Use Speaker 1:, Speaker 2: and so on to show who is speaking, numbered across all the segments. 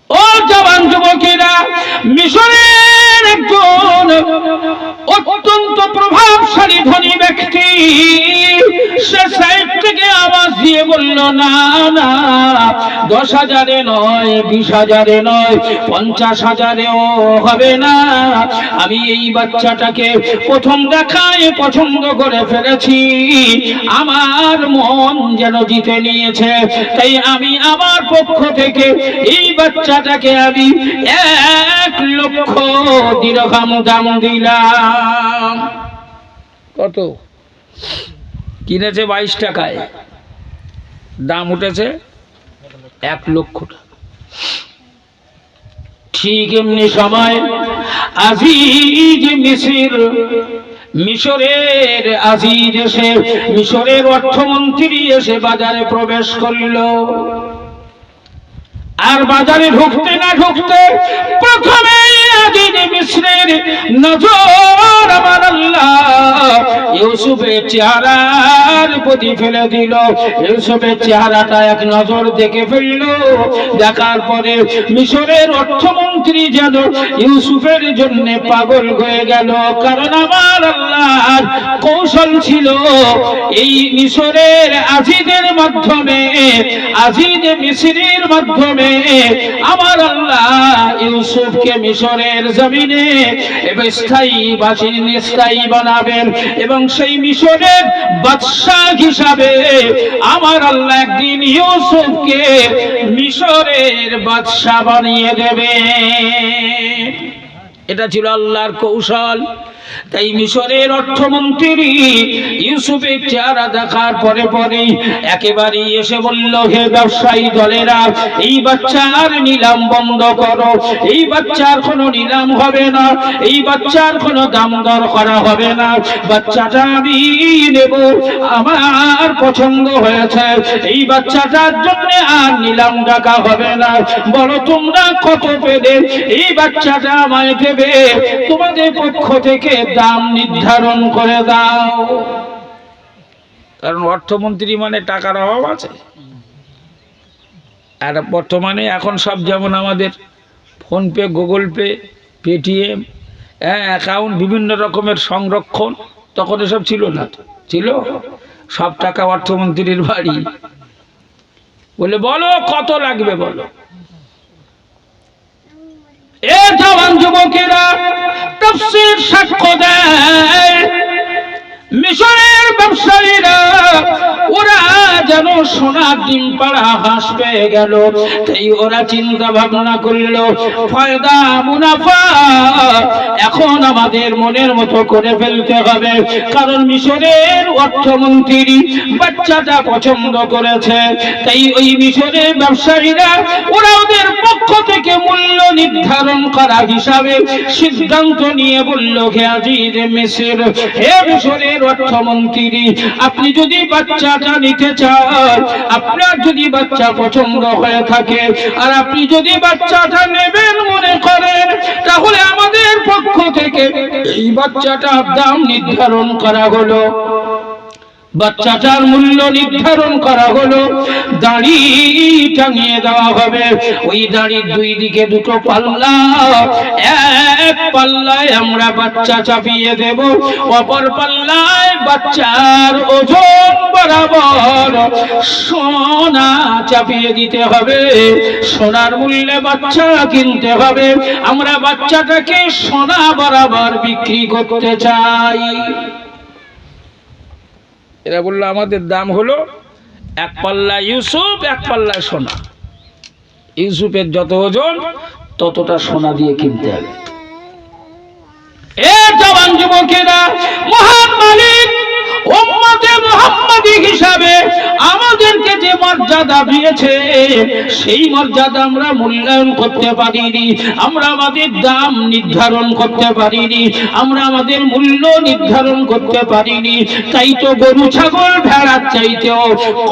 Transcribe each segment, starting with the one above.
Speaker 1: ও জওয়ান যুবকেরা, মিশরের একজন অত্যন্ত প্রভাবশালী ধনী ব্যক্তি সে সাইড থেকে আওয়াজ দিয়ে বলল, না না, 10,000-এ নয়, 20,000-এ নয়, 50,000-এও হবে না। আমি এই বাচ্চাটাকে প্রথম দেখায় পছন্দ করে ফেলেছি, আমার মন যেন জিতে নিয়েছে, তাই আমি আমার পক্ষ থেকে এই বাচ্চাটাকে আমি 1,00,000 দিরহাম দাম দিলাম। কত কিনেছে? 22 টাকায়, দাম উঠেছে 1,00,000 টাকা। ঠিক এমনি সময় আজিজ মিশরের আজিজ এসে, মিশরের অর্থমন্ত্রী এসে বাজারে প্রবেশ করল। আর বাজারে ঢুকতে না ঢুকতে প্রথমে আজিজ মিশরের নজর আমার আল্লাহ ইউসুফের চেহারার প্রতি ফেলে দিল। ইউসুফের চেহারাটা এক নজর দেখে ফেলল। দেখার পরে মিশরের অর্থমন্ত্রী যেন ইউসুফের জন্য পাগল হয়ে গেল, কারণ আমার আল্লাহর কৌশল ছিল এই মিশরের আজিজের মাধ্যমে, আজিজ মিশরের মাধ্যমে আমার আল্লাহ ইউসুফকে মিশরের জমিনে স্থায়ী বানাবেন এবং সেই মিশরের বাদশা হিসাবে আমার আল্লাহ একদিন ইউসুফকে মিশরের বাদশা বানিয়ে দেবে। এটা ছিল আল্লাহর কৌশল। তাই মিশরের অর্থমন্ত্রী ইউসুফের চেহারা দেখার পরে পরেই একেবারে এসে বলল, হে ব্যবসায়ী দলেরা, এই বাচ্চার নিলাম বন্ধ করো, এই বাচ্চার কোনো নিলাম হবে না, এই বাচ্চার কোনো দাম দর করা হবে না, বাচ্চাটা আমি নেব, আমার পছন্দ হয়েছে, এই বাচ্চাটার জন্য আর নিলাম ডাকা হবে না। বলো তোমরা কত পেলে এই বাচ্চাটা আমায় দেবে, তোমাদের পক্ষ থেকে দাম নির্ধারণ করে দাও। কারণ অর্থমন্ত্রী মানে টাকার অভাব আছে। আর বর্তমানে এখন সব যেমন আমাদের PhonePe, Google pay, Paytm, account, বিভিন্ন রকমের সংরক্ষণ, তখন এসব ছিল না। ছিল সব টাকা অর্থমন্ত্রীর বাড়ি। বলে বলো কত লাগবে বলো। এ জওয়ান যুবকেরা, তাফসীর সাক্ষ্য দেয় মিশরের ব্যবসায়ীরা ওরা যেন সোনার ডিম পাড়া হাঁস পেয়ে গেল। তাই ওরা চিন্তা ভাবনা করলো, ফায়দা মুনাফা এখন আমাদের মনের মতো করে ফেলতে হবে, কারণ মিশরের অর্থমন্ত্রী বাচ্চাটা পছন্দ করেছে। তাই ওই মিশরের ব্যবসায়ীরা ওরা ওদের পক্ষ থেকে মূল্য নির্ধারণ করা হিসাবে সিদ্ধান্ত নিয়ে বলল, হে আজিজ মিশর, হে মিশরের অর্থমন্ত্রী, আপনি যদি বাচ্চাটা নিতে চান, আপনার যদি বাচ্চা পছন্দ হয়ে থাকে আর আপনি যদি বাচ্চাটা নেবেন মনে করেন, তাহলে আমাদের পক্ষ থেকে এই বাচ্চাটার দাম নির্ধারণ করা হলো, বাচ্চাটার মূল্য নির্ধারণ করা হলো, দাড়ি টাঙিয়ে দেওয়া হবে। ওই দাড়ির দুই দিকে দুটো পাল্লা, এক পাল্লায় আমরা বাচ্চা চাপিয়ে দেব, অপর পাল্লায় বাচ্চার ওজন বরাবর সোনা চাপিয়ে দিতে হবে। সোনার মূল্যে বাচ্চা কিনতে হবে। আমরা বাচ্চাটাকে সোনা বরাবর বিক্রি করতে চাই। এরা বললো আমাদের দাম হলো এক পাল্লা ইউসুফ, এক পাল্লা সোনা। ইউসুফের যত ওজন ততটা সোনা দিয়ে কিনতে হবে। এ জওয়ান যুবকেরা, মহান মালিক উম্মতে মুহাম্মাদি হিসাবে আমাদেরকে যে মর্যাদা দিয়েছে, সেই মর্যাদা আমরা মূল্যায়ন করতে পারিনি, আমরা আমাদের দাম নির্ধারণ করতে পারিনি, আমরা আমাদের মূল্য নির্ধারণ করতে পারিনি। তাই তো গরু ছাগল ভেড়ার চাইতেও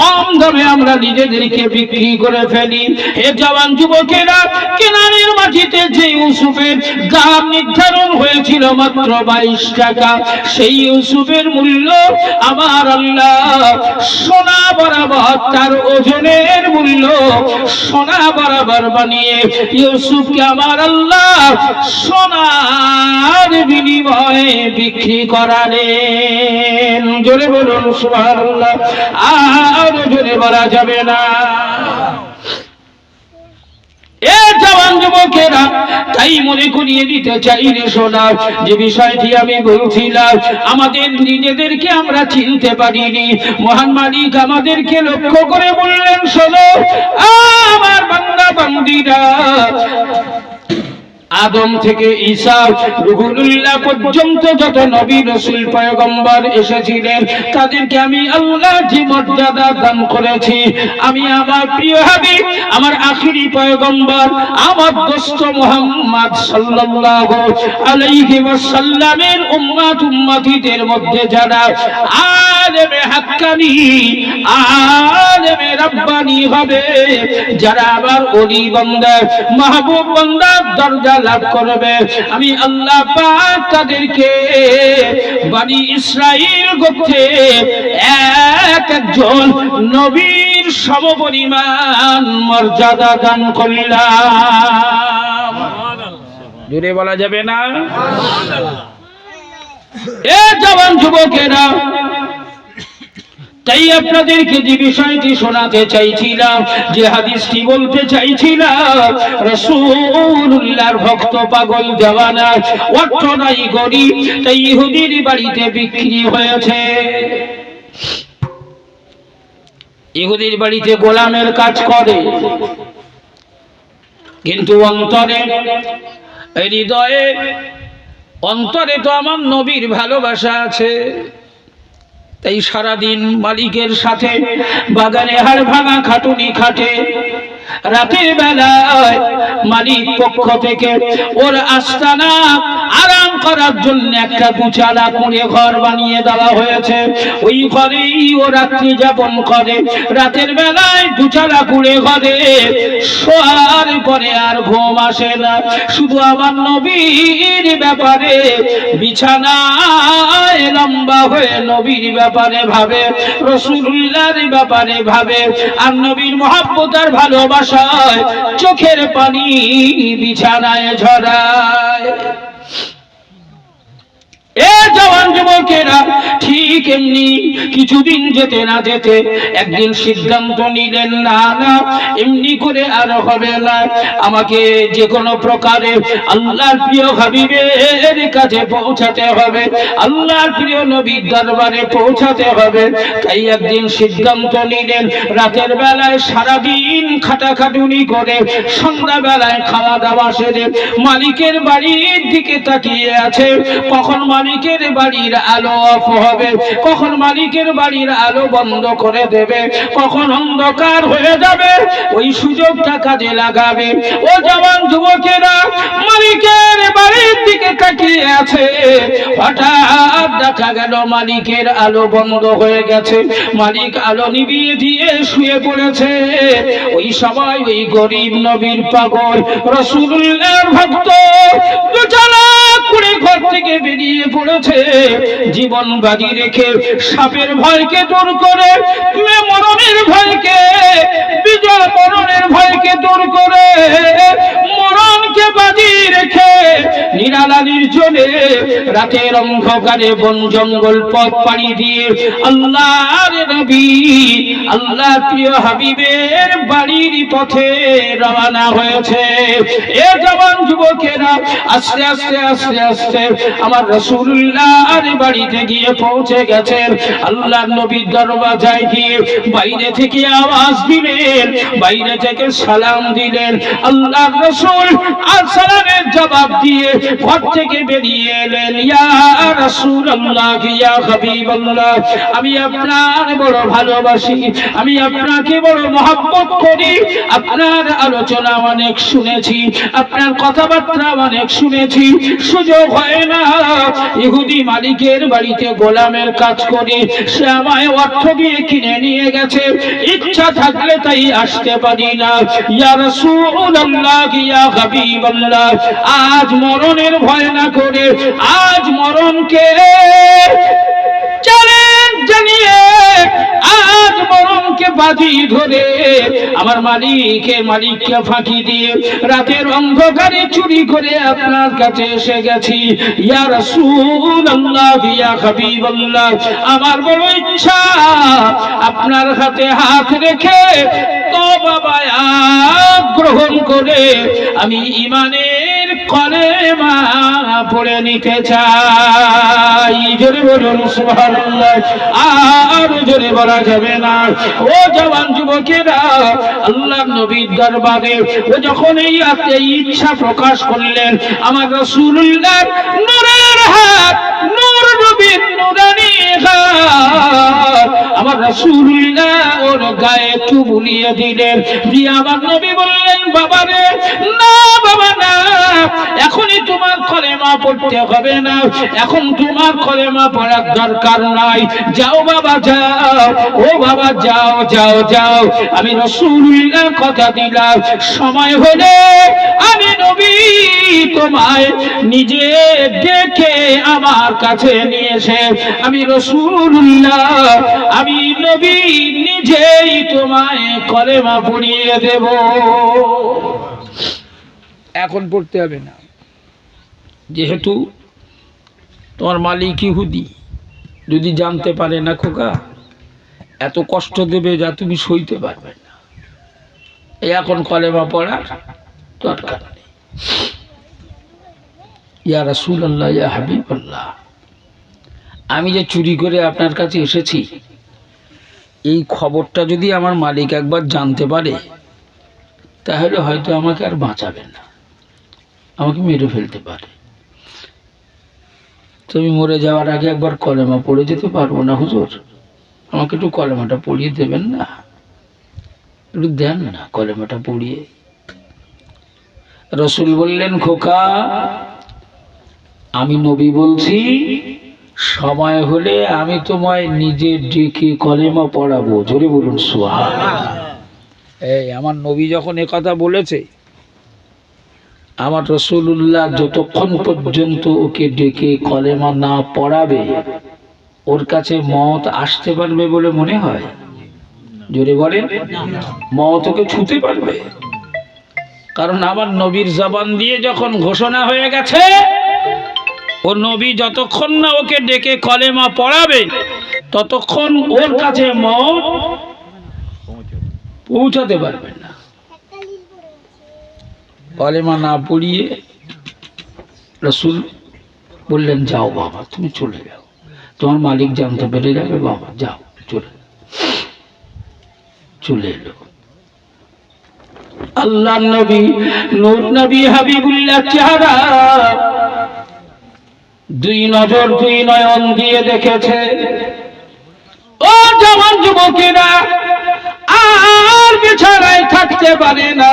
Speaker 1: কম দামে আমরা নিজেদেরকে বিক্রি করে ফেলি। হে জওয়ান যুবকেরা, কেনানের মাটিতে যে ইউসুফের দাম নির্ধারণ হয়েছিল মাত্র 22 টাকা, সেই ইউসুফের মূল্য আমার আল্লাহ সোনা বরাবর তার ওজনের মূল্য সোনা বরাবর বানিয়ে ইউসুফকে আমার আল্লাহ সোনার বিনিময়ে বিক্রি করালেন। জোরে বলুন সুবহানাল্লাহ। আর জোরে বলা যাবে না। এ জওয়ান যুবকেরা, তাই মনে করিয়ে দিতে চাই রে সোনা, যে বিষয়টি আমি বলছিলাম, আমাদের নিজেদেরকে আমরা চিনতে পারিনি। মহান মালিক আমাদেরকে লক্ষ্য করে বললেন, শোনো আমার বান্দা বান্দীরা, আদম থেকে ঈসা রুহুল্লাহ পর্যন্ত যত নবী রাসূল পয়গম্বর এসেছিলেন, তাদেরকে আমি আল্লাহ যে মর্যাদা দান করেছি, আমি আমার প্রিয় হাবিব, আমার আখিরি পয়গম্বর, আমার দোস্ত মুহাম্মদ সাল্লাল্লাহু আলাইহি ওয়াসাল্লামের উম্মত উম্মতিদের মধ্যে যারা আলেমে হাক্কানি, আলেমে রাব্বানি হবে, যারা আমার ওলি বান্দা মাহবুব বান্দার দরজা লাভ করবে, আমি আল্লাহ পাক তাদেরকে বনি ইসরাইল গোত্রে এক একজন নবীর সমপরিমাণ মর্যাদা দান করলাম। জোরে বলা যাবে না? এ জওয়ান যুবকেরা, তাই আপনাদেরকে যে বিষয়টি শোনাতে চাইছিলাম, যে হাদিসটি বলতে চাইছিলাম, রাসূলুল্লাহর ভক্ত পাগল দেওয়ানা অর্থ নাই গরিব, তাই ইহুদির বাড়িতে বিক্রি হয়েছে। ইহুদির বাড়িতে গোলামের কাজ করে, কিন্তু অন্তরে, হৃদয়ে, অন্তরে তো আমার নবীর ভালোবাসা আছে। তাই সারাদিন মালিকের সাথে বাগানে হাড় ভাঙা খাটুনি খাটে। রাতের বেলায় মালিক পক্ষ থেকে ওর আস্তানা আরাম করার জন্য একটা দুচালা করে ঘর বানিয়ে দেওয়া হয়েছে। ওই ঘরেই ও রাত্রি যাপন করে। রাতের বেলায় দুচালা করে ঘরে শোয়ার পরে আর ঘুম আসে না। শুধু আমার নবীর ব্যাপারে বিছানায় লম্বা হয়ে নবীর ব্যাপারে ভাবে, রাসূলুল্লাহর ব্যাপারে ভাবে, আর নবীর মহব্বত আর ভালোবাসায় চোখের পানি বিছানায় ঝরায়। এ জওয়ান যুবকেরা, ঠিক এমনি কিছুদিন যেতে না যেতে একদিন সিদ্ধান্ত নিলেন, না না, এমনি করে আর হবে না, আমাকে যে কোনো প্রকারে আল্লাহর প্রিয় হাবিবের কাছে পৌঁছাতে হবে, আল্লাহর প্রিয় নবীর দরবারে পৌঁছাতে হবে। তাই একদিন সিদ্ধান্ত নিলেন, রাতের বেলায় সারাদিন খাটাখাটুনি করে সন্ধ্যা বেলায় খাওয়া দাওয়া সেরে মালিকের বাড়ির দিকে তাকিয়ে আছে, কখন মালিকের বাড়ির আলো অফ হবে, কখন মালিকের বাড়ির আলো বন্ধ করে দেবে, কখন অন্ধকার হয়ে যাবে, ওই সুযোগটা কাজে লাগাবে। ও জওয়ান যুবকেরা, মালিকের বাড়ির দিকে তাকিয়ে আছে, হঠাৎ দেখা গেল মালিকের আলো বন্ধ হয়ে গেছে, মালিক আলো নিভিয়ে দিয়ে শুয়ে পড়েছে। ওই সময় ওই গরিব নবীর পাগল রাসূলুল্লাহর ভক্ত দুচালা করে ঘর থেকে বেরিয়ে পড়েছে, জীবন বাজি রেখে সাপের ভয়কে দূর করে, মরণের ভয়কে, বিজয় মরণের ভয়কে দূর করে, মরণকে বাজি রেখে নিরালা নির্জনে রাতের অন্ধকারে বন জঙ্গল পথ পাড়ি দিয়ে আল্লাহর নবী, আল্লাহর প্রিয় হাবিবের বাড়ির পথে রওনা হয়েছে। এ জওয়ান যুবকেরা, আস্তে আস্তে আস্তে আস্তে আমার রাসূলুল্লাহর বাড়িতে গিয়ে পৌঁছে গেছেন। আল্লাহর নবীর দরওয়াজায় গিয়ে বাইরে থেকে আওয়াজ দিলেন, বাইরে থেকে সালাম দিলেন। আল্লাহর রাসূল আর সালামের জবাব দিয়ে ঘর থেকে বেরিয়ে এলেন। ইয়া রাসূলুল্লাহ, ইয়া হাবিবাল্লাহ, আমি আপনার বড় ভালোবাসি, আমি আপনাকে বড় মহব্বত করি, আপনার আলোচনা অনেক শুনেছি, আপনার কথাবার্তা অনেক শুনেছি, সুযোগ হয় না। ইহুদি মালিকের বাড়িতে গোলামের কাজ করি, সে আমায় অর্থ দিয়ে কিনে নিয়ে গেছে, ইচ্ছা থাকলে তাই আসতে পারি না। ইয়া রাসূলুল্লাহ, ইয়া হাবিবাল্লাহ, আজ মরণের ভয় না করে, আজ মরণকে চ্যালেঞ্জ জানিয়ে আজ মরণকে বাজি ধরে আমার মালিককে ফাঁকি দিয়ে রাতের অন্ধকারে চুরি করে আপনার কাছে এসে গেছি। ইয়া রাসূলুল্লাহ, ইয়া হাবিবাল্লাহ, আমার বড় ইচ্ছা আপনার হাতে হাত রেখে তওবা বায়াত গ্রহণ করে আমি ঈমানের কলেমা পড়ে নিতে চাই। জোরে বলুন সুবহানাল্লাহ। আর জোরে বলা যাবে না। ও জওয়ান যুবকেরা, আল্লাহর নবীর দরবারে ও যখন এই ইচ্ছা প্রকাশ করলেন, আমার রাসূলুল্লাহর নূরের হাত, নূর নবীর নূরানি হাত আমার রাসূলুল্লাহ ওর গায়ে একটু বুলিয়ে দিলেন। দিয়ে আমার নবী বললেন, বাবা রে, না বাবা না, এখনই তোমার কলেমা পড়তে হবে না, এখন তোমার কলেমা পড়ার দরকার নাই। যাও বাবা যাও, ও বাবা যাও যাও যাও, আমি রাসূলুল্লাহ কথা দিলাম, সময় হলে আমি নবী তোমায় নিজে ডেকে আমার কাছে নিয়ে এসে আমি রাসূলুল্লাহ, আমি নবী নিজেই তোমায় কলেমা পড়িয়ে দেব। এখন পড়তে হবে না, যেহেতু তোমার মালিক ইহুদি, যদি জানতে পারে না খোকা এত কষ্ট দেবে যা তুমি সইতে পারবে না, এখন কলেমা পড়ার দরকার নেই। ইয়া রাসূলুল্লাহ, ইয়া হাবিবাল্লাহ, আমি যে চুরি করে আপনার কাছে এসেছি এই খবরটা যদি আমার মালিক একবার জানতে পারে তাহলে হয়তো আমাকে আর বাঁচাবেন না, আমাকে মেরে ফেলতে পারে। তুমি মরে যাওয়ার আগে একবার কলেমা পড়ে যেতে পারবো না হুজুর? আমাকে একটু কলেমাটা পড়িয়ে দেবেন না, একটু দেন না কলেমাটা পড়িয়ে। রাসূল বললেন, খোকা আমি নবী বলছি, সময় হলে আমি তোমায় নিজে ডেকে কলেমা পড়াবো। জোরে বলুন সুবহানাল্লাহ। এই আমার নবী যখন একথা বলেছে, আমার রাসূলুল্লাহ যতক্ষণ পর্যন্ত ওকে ডেকে কলেমা না পড়াবে ওর কাছে মওত আসতে পারবে বলে মনে হয়? জোরে বলেন, মওত ওকে ছুঁতে পারবে? কারণ আমার নবীর জবান দিয়ে যখন ঘোষণা হয়ে গেছে, ও নবী যতক্ষণ না ওকে ডেকে কলেমা পড়াবে ততক্ষণ ওর কাছে মওত পৌঁছাতে পারবে না। কলেমা না পড়িয়ে রাসূল বললেন, যাও বাবা তুমি চলে যাও, তোমার মালিক জানতে পেরে যাবে, বাবা যাও। চলে এলো আল্লাহর নবী, নূর নবী হাবিবুল্লাহ চেহারা দুই নজর দুই নয়ন দিয়ে দেখেছে। ও জওয়ান যুবকেরা, আর বিছানায় থাকতে পারে না,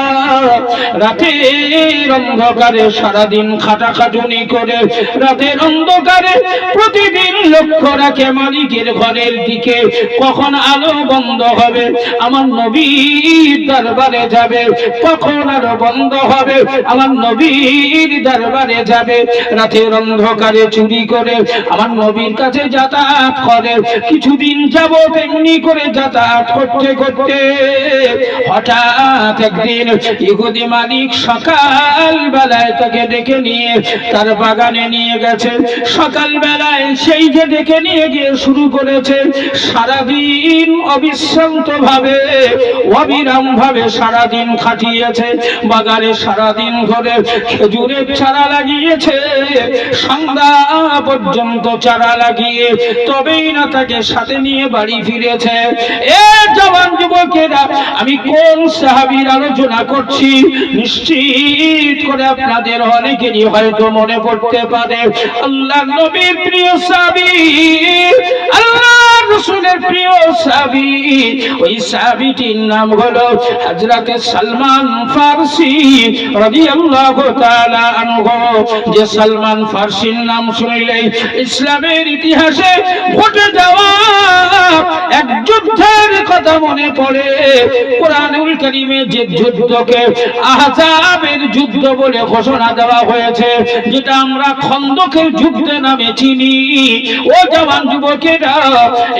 Speaker 1: রাতের অন্ধকারে সারাদিন খাটাখাটুনি করে রাতের অন্ধকারে প্রতিদিন লক্ষ্য রাখে মালিকের ঘরের দিকে, কখন আলো বন্ধ হবে, আমার নবীর দরবারে যাবে, কখন আলো বন্ধ হবে, আমার নবীর দরবারে যাবে। রাতের অন্ধকারে চুরি করে আমার নবীর কাছে যাতায়াত করে। কিছুদিন যাবত এমনি করে যাতায়াত করতে করতে হঠাৎ একদিন ইহুদি মালিক সকাল বেলায় তাকে ডেকে নিয়ে তার বাগানে নিয়ে গেছে। সকাল বেলায় সেই যে ডেকে নিয়ে গিয়ে শুরু করেছে সারাদিন অবিশ্রান্ত ভাবে অবিরাম ভাবে সারাদিন খাটিয়েছে। বাগানে সারাদিন ধরে খেজুরের চারা লাগিয়েছে, সন্ধ্যা পর্যন্ত চারা লাগিয়ে তবেই না তাকে সাথে নিয়ে বাড়ি ফিরেছে। এ জওয়ান যুবকেরা, আমি কোন সাহাবীর আলোচনা করছি নিশ্চিত করে আপনাদের অনেকেরই হয়তো মনে পড়তে পারে। আল্লাহর নবীর প্রিয় সাহাবী, আল্লাহর রাসূলের প্রিয় সাহাবী, ওই সাহাবীটির নাম হলো হযরত সালমান ফারসি রাদিয়াল্লাহু তাআলা আনহু। যে সালমান ফারসির নাম শুনলেই ইসলামের ইতিহাসে ঘটে যাওয়া এক যুদ্ধের কথা মনে পড়ে। কোরআনুল কারীমে যে যুদ্ধকে আহজাবের যুদ্ধ বলে ঘোষণা দেওয়া হয়েছে, যেটা আমরা খন্দকের যুদ্ধ নামে চিনি। ও জওয়ান যুবকেরা,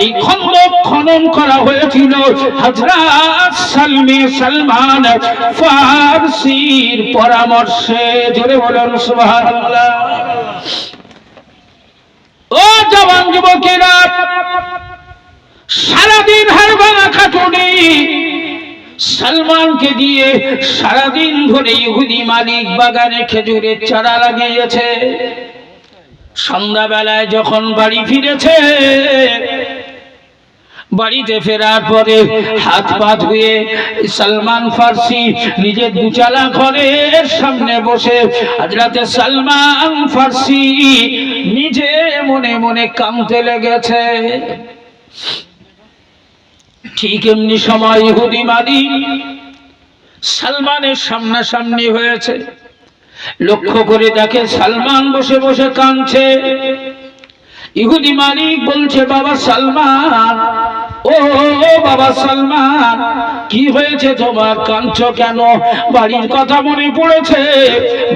Speaker 1: এই খন্দক খনন করা হয়েছিল হযরত সালমান ফারসির পরামর্শে। জোরে বলুন সুবহানাল্লাহ। ও জওয়ান যুবকেরা, সারাদিন হারবানা খাটুনি সালমানকে দিয়ে সারাদিন ধরে ইহুদি মালিক বাগানে খেজুরের চারা লাগিয়েছে। সন্ধ্যাবেলায় যখন বাড়ি ফিরেছে, বাড়িতে ফেরার পরে হাত পা ধুয়ে সালমান ফারসি নিজের দুচালা ঘরের সামনে বসে হযরত সালমান ফারসি নিজে মনে মনে কাঁদতে লেগেছে। ঠিক এমনি সময় ইহুদি মালিক সালমানের সামনাসামনি হয়েছে। লক্ষ্য করে দেখে সালমান বসে বসে কাঁদছে। ইহুদি মালিক বলছে, বাবা সালমান, ও বাবা সালমান, কি হয়েছে তোমার, কাঁদছো কেন? বাড়ির কথা মনে পড়েছে?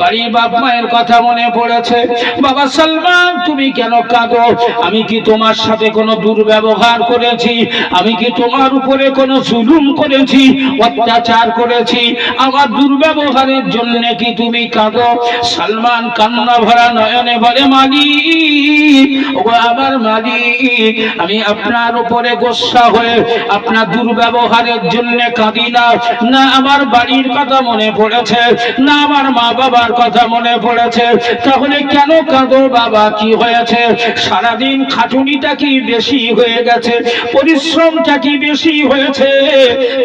Speaker 1: বাড়ির বাপ মায়ের কথা মনে পড়েছে? বাবা সালমান, তুমি কেন কাঁদো? আমি কি তোমার সাথে কোনো দুর্ব্যবহার করেছি? আমি কি তোমার উপরে কোনো জুলুম করেছি, অত্যাচার করেছি? আমার দুর্ব্যবহারের জন্য কি তুমি কাঁদো? সালমান কান্না ভরা নয়নে বলে, মালিক, ও আমার মালিক, আমি আপনার উপরে গোসা হয়ে আপনার দুর্ব্যবহারের জন্য কাঁদি না। না আমার বাড়ির কথা মনে পড়েছে, না আমার মা বাবার কথা মনে পড়েছে। তাহলে কেন কাঁদো বাবা, কি হয়েছে? সারাদিন খাটুনিটা কি বেশি হয়ে গেছে? পরিশ্রমটা কি বেশি হয়েছে?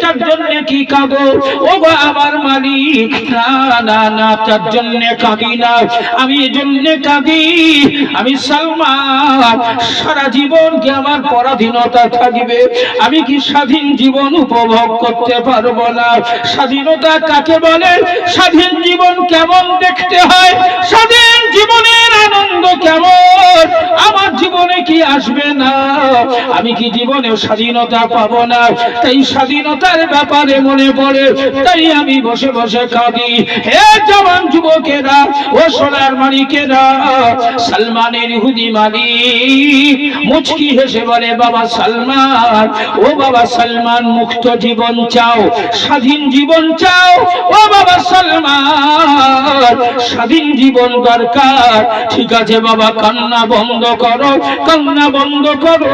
Speaker 1: তার জন্য কি কাঁদো? ও গো আমার মালিক, না না না, তার জন্য কাঁদি না। আমি এই জন্য কাঁদি, আমি সালমান সারা জীবন কি আমার পরাধীনতা থাকবে? আমি কি স্বাধীন জীবন উপভোগ করতে পারবো না? স্বাধীনতা কাকে বলে? স্বাধীন জীবন কেমন দেখতে হয়? স্বাধীন জীবনের আনন্দ কেমন? আমার জীবনে কি আসবে না? আমি কি জীবনে স্বাধীনতা পাবো না? তাই স্বাধীনতার ব্যাপারে মনে পড়ে, তাই আমি বসে বসে কাঁদি। হে জওয়ান যুবকেরা, ও সোনার মানিকেরা, সালমানের ইহুদি মালিক মুচকি হেসে বলে, বাবা সালমান, ও বাবা সালমান, মুক্ত জীবন চাও, স্বাধীন জীবন চাও? ও বাবা সালমান, স্বাধীন জীবন দরকার। ঠিক আছে বাবা, কান্না বন্ধ করো, কান্না বন্ধ করো।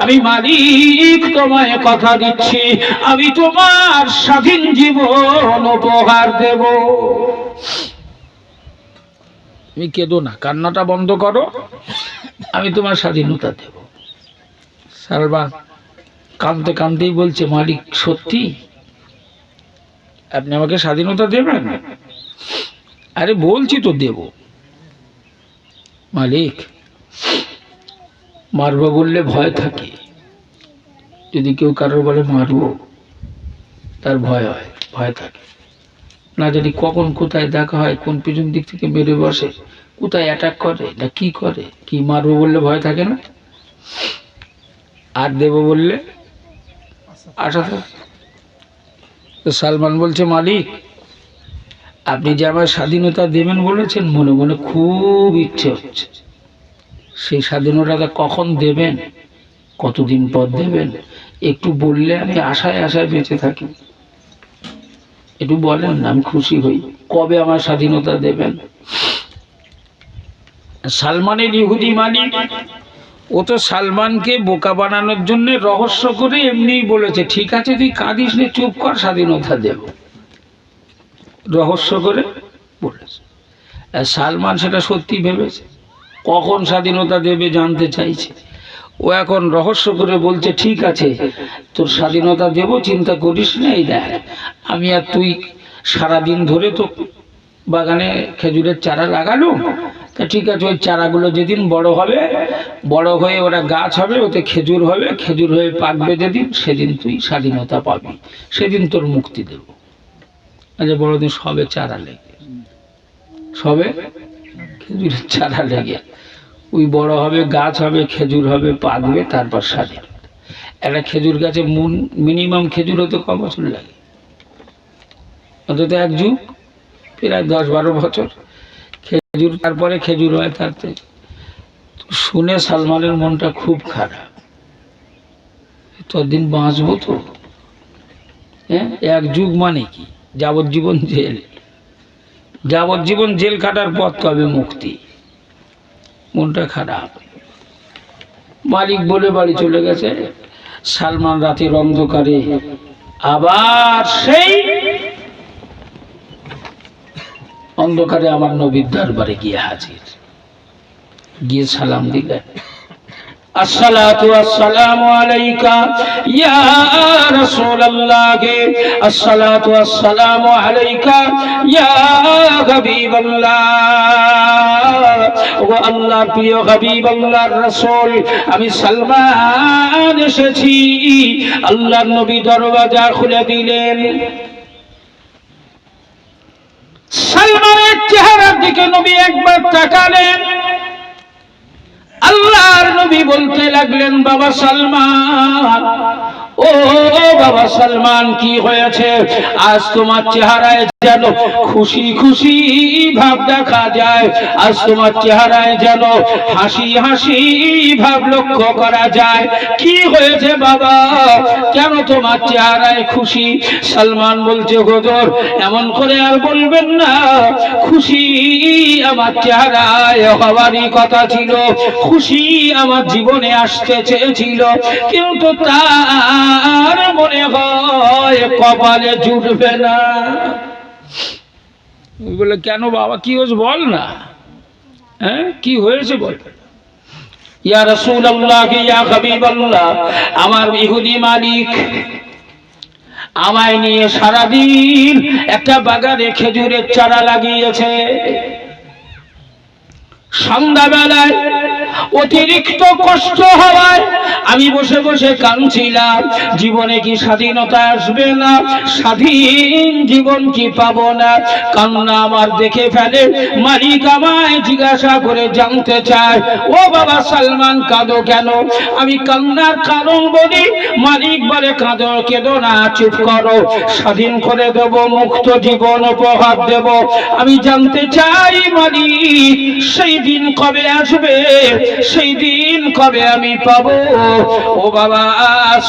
Speaker 1: আমি মালিক তোমায় কথা দিচ্ছি, আমি তোমার স্বাধীন জীবন উপহার দেব। তুমি কেঁদো না, কান্নাটা বন্ধ করো, আমি তোমার স্বাধীনতা দেব। সালমান কাঁদতে কাঁদতেই বলছে, মালিক সত্যি আপনি আমাকে স্বাধীনতা দেবেন? আরে বলছি তো দেব। মালিক, মারবো বললে ভয় থাকে, যদি কেউ কারোর বলে মারবো তার ভয় হয়, ভয় থাকে না, যদি কখন কোথায় দেখা হয়, কোন পিছন দিক থেকে মেরে বসে, কোথায় অ্যাটাক করে না কি করে, কি মারবো বললে ভয় থাকে না, আর দেব বললে আশা থাকে। তো সালমান বলছে, মালিক আপনি যে আমার স্বাধীনতা দেবেন বলেছেন, মনে মনে খুব ইচ্ছে হচ্ছে। সেই স্বাধীনতাটা কখন দেবেন, কতদিন পর দেবেন, একটু বললে আমি আশায় আশায় বেঁচে থাকি। একটু বলেন না, আমি খুশি হই। কবে আমার স্বাধীনতা দেবেন? সালমানের ইহুদি মালিক, ও তো সালমানকে বোকা বানানোর জন্য রহস্য করে এমনিই বলেছে, ঠিক আছে তুই কাঁদিস নে, চুপ কর, স্বাধীনতা দেব, রহস্য করে বলেছে। আর সালমান সেটা সত্যি ভেবেছে, কখন স্বাধীনতা দেবে জানতে চাইছে। ও এখন রহস্য করে বলছে, ঠিক আছে তোর স্বাধীনতা দেব, চিন্তা করিস না। এই দেখ, আমি আর তুই সারাদিন ধরে তো বাগানে খেজুরের চারা লাগালো, তা ঠিক আছে, ওই চারাগুলো যেদিন বড় হবে, বড় হয়ে ওরা গাছ হবে, ওতে খেজুর হবে, খেজুর হয়ে পাকবে যেদিন, সেদিন তুই স্বাধীনতা পাবি, সেদিন তোর মুক্তি দেব। আচ্ছা বড়দিন সবে চারা লেগে, সবে খেজুরের চারা লেগে ওই বড় হবে, গাছ হবে, খেজুর হবে, পাকবে, তারপর স্বাধীনতা। একটা খেজুর গাছে মিনিমাম খেজুর হতে ক বছর লাগে? অন্তত এক যুগ, প্রায় 10-12 বছর খেজুর, তারপরে খেজুর হয়। তার শুনে সালমানের মনটা খুব খারাপ। ততদিন বাঁচবো তো? হ্যাঁ, এক যুগ মানে কি? যাবজ্জীবন জেল। যাবজ্জীবন জেল কাটার পথ কবে মুক্তি? মনটা খারাপ। মালিক বলে বাড়ি চলে গেছে। সালমান রাতের অন্ধকারে আবার সেই অন্ধকারে আমার নবীর দরবারে গিয়ে হাজির, গিয়ে সালাম দিলেন, আসসালাতু ওয়াসসালামু আলাইকা ইয়া রাসূলুল্লাহ, আসসালাতু ওয়াসসালামু আলাইকা ইয়া হাবিবাল্লাহ। ও আল্লাহর প্রিয় হাবিবাল্লাহর রাসূল, আমি সালমান এসেছি। আল্লাহর নবী দরওয়াজা খুলে দিলেন। সালমানের চেহারার দিকে নবী একবার তাকালেন। আল্লাহর নবী বলতে লাগলেন, বাবা সালমান, ও বাবা সালমান, কি হয়েছে? আজ তোমার চেহারায় যেন খুশি খুশি ভাব দেখা যায়, আজ তোমার চেহারায় যেন হাসি হাসি ভাব লক্ষ্য করা যায়। কি হয়েছে বাবা, কেন তোমার চেহারায় খুশি? সালমান বলছে, হুজুর এমন করে আর বলবেন না, খুশি আমার চেহারায় হওয়ারই কথা ছিল, খুশি আমার জীবনে আসতে চেয়েছিল, কিন্তু তার মনে হয় কপালে জুটবে না। বলে, কেন বাবা, কি হয়েছে বল না? হ্যাঁ, কি হয়েছে বল। ইয়া রাসূলুল্লাহ, ইয়া হাবিবাল্লাহ, আমার ইহুদি মালিক আমায় নিয়ে সারাদিন একটা বাগানে খেজুরের চারা লাগিয়েছে। সন্ধ্যাবেলায় অতিরিক্ত কষ্ট হওয়ায় আমি বসে বসে কাঁদছিলাম, জীবনে কি স্বাধীনতা আসবে না? স্বাধীন জীবন কি পাবো না? কান্না আমার দেখে ফেলে। মালিক আমায় জিজ্ঞাসা করে জানতে চায়, ও বাবা সালমান, কাঁদো কেন? আমি কান্নার কারণ বলি। মালিক বলে, কাঁদো কেঁদো না, চুপ করো, স্বাধীন করে দেব, মুক্ত জীবন উপহার দেব। আমি জানতে চাই মালিক, সেই দিন কবে আসবে? সেই দিন কবে আমি পাবো? ও বাবা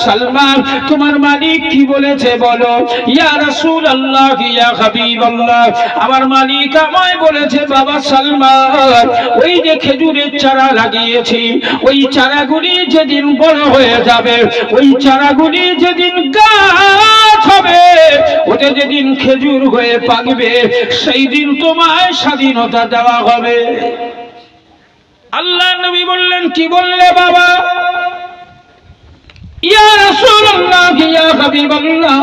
Speaker 1: সালমান, তোমার মালিক কি বলেছে বলো? ইয়া রাসূলুল্লাহ, ইয়া হাবিবাল্লাহ, আমার মালিক আমায় বলেছে, বাবা সালমান, ওই যে খেজুরের চারা লাগিয়েছি, ওই চারাগুলি যেদিন বড় হয়ে যাবে, ওই চারাগুলি যেদিন গাছ হবে, ওতে যেদিন খেজুর হয়ে পাকবে, সেই দিন তোমায় স্বাধীনতা দেওয়া হবে। আল্লাহ নবী বললেন, কি বললে বাবা? ইয়া রাসূলুল্লাহ, ইয়া হাবিবাল্লাহ,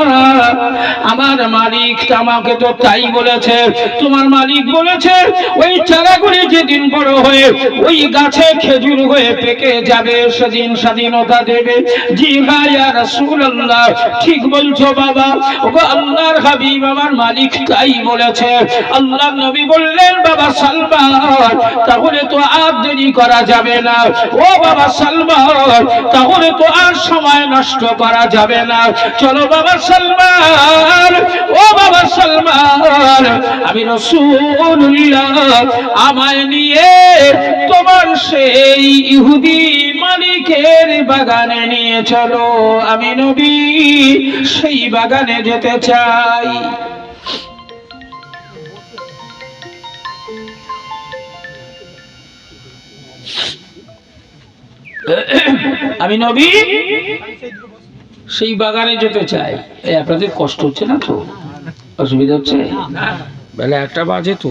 Speaker 1: আমার মালিক আমাকে তো তাই বলেছে। তোমার মালিক বলেছে, ওই চারাগুলি যেদিন বড় হয়ে ওই গাছে খেজুর হয়ে পেকে যাবে, সেদিন স্বাধীনতা দেবে। জি হ্যাঁ ইয়া রাসূলুল্লাহ, ঠিক বলছো বাবা। ওগো আল্লাহর হাবিব, আমার মালিক তাই বলেছে। আল্লাহর নবী বললেন, বাবা সালমান, তাহলে তো আর দেরি করা যাবে না। ও বাবা সালমান, তাহলে তো আর সময় নষ্ট করা যাবে না। চলো বাবা সালমান, ও বাবা সালমান, আমি রাসূলুল্লাহ, আমায় নিয়ে তোমার সেই ইহুদি মালিকের বাগানে নিয়ে চলো। আমি নবী সেই বাগানে যেতে চাই। আমি নবী সেই বাগানে যেতে চাই। আপনাদের কষ্ট হচ্ছে না তো? অসুবিধা হচ্ছে? বেলা 1টা বাজে তো,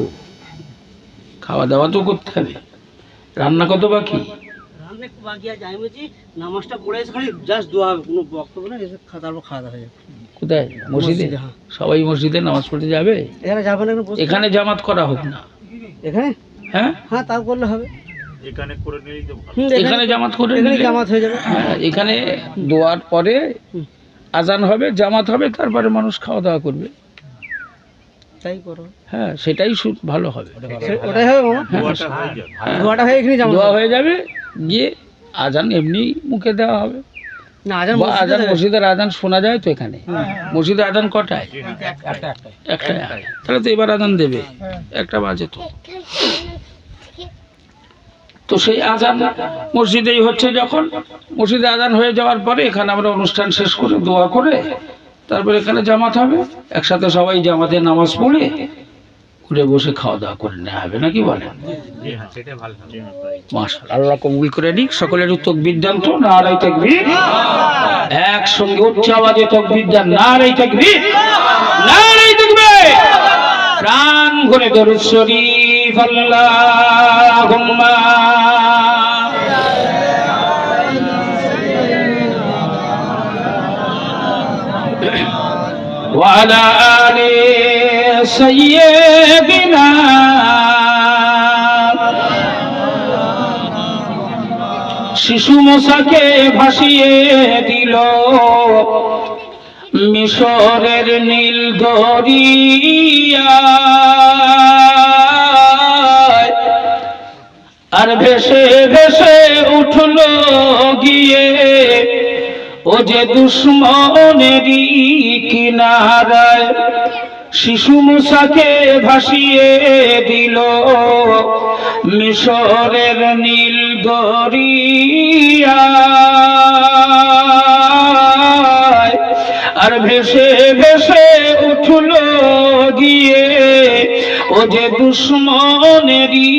Speaker 1: খাওয়া দাওয়া তো করতে হবে। রান্না কত বাকি? কোথায়? মসজিদে? সবাই মসজিদে নামাজ পড়তে যাবে? এখানে জামাত করা হোক না? এখানে? হ্যাঁ হ্যাঁ, তাও করলে হবে। এখানে জামাত করে নিলে জামাত হয়ে যাবে। এখানে দোয়ার পরে আজান হবে, জামাত হবে, তারপরে মানুষ খাওয়া দাওয়া করবে। তাই করো। হ্যাঁ, সেটাই ভালো হবে। ওটাই হবে মামা, দোয়াটা হয়ে এখানে জামাত দোয়া হয়ে যাবে, গিয়ে আজান এমনি মুখে দেওয়া হবে। না, আজান মসজিদের আজান শোনা যায় তো এখানে? মসজিদে আজান কটায়? একটা। তাহলে তো এবার আজান দেবে, 1টা বাজে তো। তো সেই আজান মসজিদেই হচ্ছে, যখন মসজিদে আজান হয়ে যাওয়ার পরে এখানে আমরা অনুষ্ঠান শেষ করে দোয়া করে তারপরে এখানে জামাত হবে, একসাথে সবাই জামাতে নামাজ পড়ে ঘুরে বসে খাওয়া দাওয়া করে নেওয়া হবে, নাকি বলেন? আল্লাহ কবুল করে নিক। সকলের তাকবীর দেন তো, নারায়ে তাকবীর। একসঙ্গে উচ্চ আওয়াজে তাকবীর দেন, নারায়ে তাকবীর, নারায়ে তাকবীর। প্রাণ ভরে দরুদ শরীফ, আল্লাহুম্মা ওয়া আলা আলি সাইয়্যিদিনা। শিশু মুসাকে ভাসিয়ে দিল মিশরের নীল দরিয়া, আর ভেসে ভেসে উঠল গিয়ে ও যে দুশ্মনেরই কিনারায়। শিশু মুসাকে ভাসিয়ে দিল মিশরের নীল দরিয়া, আর ভেসে ভেসে উঠল গিয়ে ও যে দুশ্মনেরই